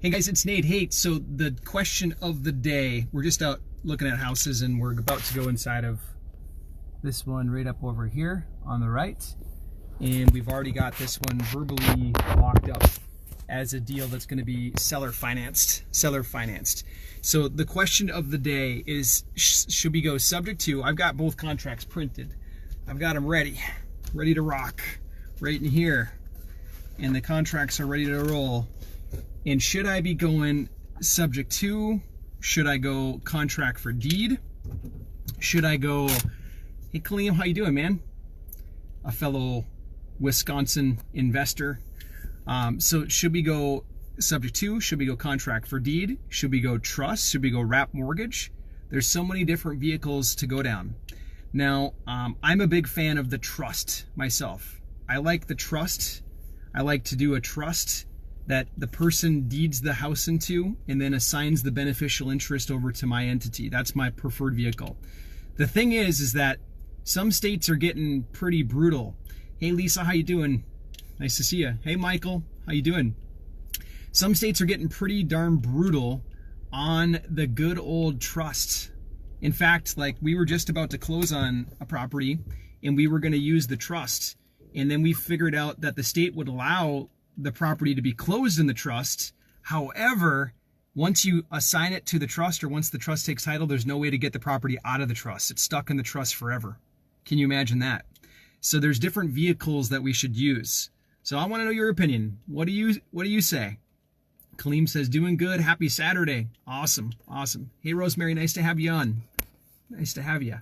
Hey guys, it's Nate. Hey, so the question of the day, we're just out looking at houses and we're about to go inside of this one right up over here on the right. And we've already got this one verbally locked up as a deal that's going to be seller financed. So the question of the day is, should we go subject to, I've got both contracts printed. I've got them ready to rock right in here. And the contracts are ready to roll. And should I be going subject to? Should I go contract for deed? Should I go, hey Khalim, how you doing, man? A fellow Wisconsin investor. So should we go subject to? Should we go contract for deed? Should we go trust? Should we go wrap mortgage? There's so many different vehicles to go down. Now, I'm a big fan of the trust myself. I like the trust. I like to do a trust that the person deeds the house into and then assigns the beneficial interest over to my entity. That's my preferred vehicle. The thing is that some states are getting pretty brutal. Hey Lisa, how you doing? Nice to see you. Hey Michael, how you doing? Some states are getting pretty darn brutal on the good old trust. In fact, like we were just about to close on a property and we were going to use the trust. And then we figured out that the state would allow the property to be closed in the trust. However, once you assign it to the trust or once the trust takes title, there's no way to get the property out of the trust. It's stuck in the trust forever. Can you imagine that? So there's different vehicles that we should use. So I want to know your opinion. What do you say? Khalim says, doing good. Happy Saturday. Awesome. Hey Rosemary, nice to have you on. Nice to have you.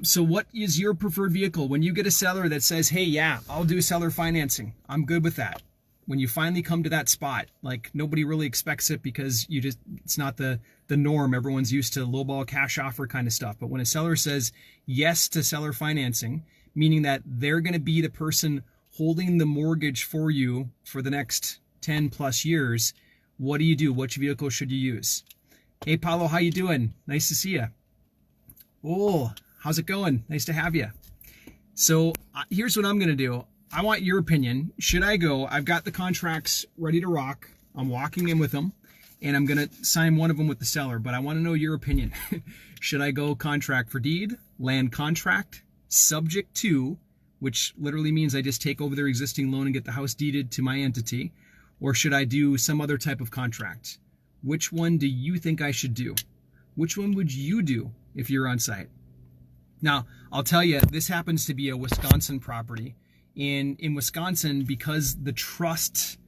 So what is your preferred vehicle? When you get a seller that says, hey, yeah, I'll do seller financing, I'm good with that. When you finally come to that spot, like nobody really expects it because it's not the norm. Everyone's used to lowball cash offer kind of stuff. But when a seller says yes to seller financing, meaning that they're going to be the person holding the mortgage for you for the next 10 plus years, what do you do? Which vehicle should you use? Hey, Paulo, how you doing? Nice to see you. Oh, how's it going? Nice to have you. So here's what I'm going to do. I want your opinion. Should I go? I've got the contracts ready to rock. I'm walking in with them and I'm going to sign one of them with the seller, but I want to know your opinion. Should I go contract for deed, land contract, subject to, which literally means I just take over their existing loan and get the house deeded to my entity, or should I do some other type of contract? Which one do you think I should do? Which one would you do if you're on site? Now, I'll tell you, this happens to be a Wisconsin property. In Wisconsin, because the trust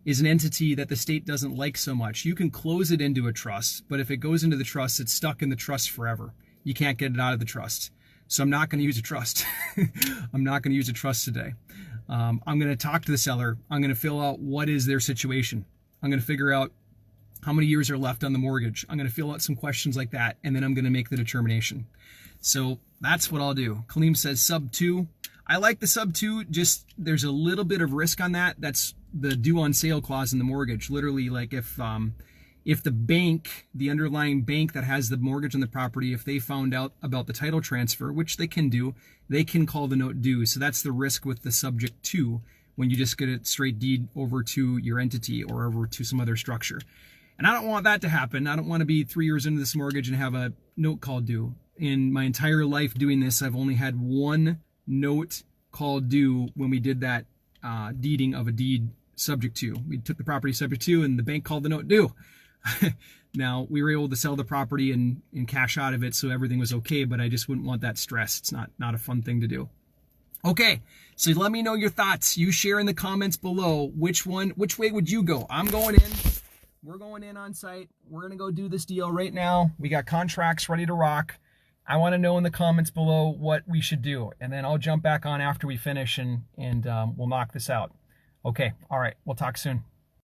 is an entity that the state doesn't like so much, you can close it into a trust, but if it goes into the trust, it's stuck in the trust forever. You can't get it out of the trust. So I'm not going to use a trust. I'm not going to use a trust today. I'm going to talk to the seller. I'm going to fill out what is their situation. I'm going to figure out how many years are left on the mortgage. I'm going to fill out some questions like that, and then I'm going to make the determination. So that's what I'll do. Khalim says sub 2. I like the sub 2, just there's a little bit of risk on that. That's the due on sale clause in the mortgage. Literally, like if the bank, the underlying bank that has the mortgage on the property, if they found out about the title transfer, which they can do, they can call the note due. So that's the risk with the subject to when you just get a straight deed over to your entity or over to some other structure. And I don't want that to happen. I don't want to be 3 years into this mortgage and have a note called due. In my entire life doing this, I've only had one note called due when we did that deeding of a deed subject to. We took the property subject to and the bank called the note due. Now, we were able to sell the property and cash out of it, so everything was okay, but I just wouldn't want that stress. It's not a fun thing to do. Okay, so let me know your thoughts. You share in the comments below which way would you go? I'm going in. We're going in on site. We're going to go do this deal right now. We got contracts ready to rock. I want to know in the comments below what we should do. And then I'll jump back on after we finish and we'll knock this out. Okay. All right. We'll talk soon.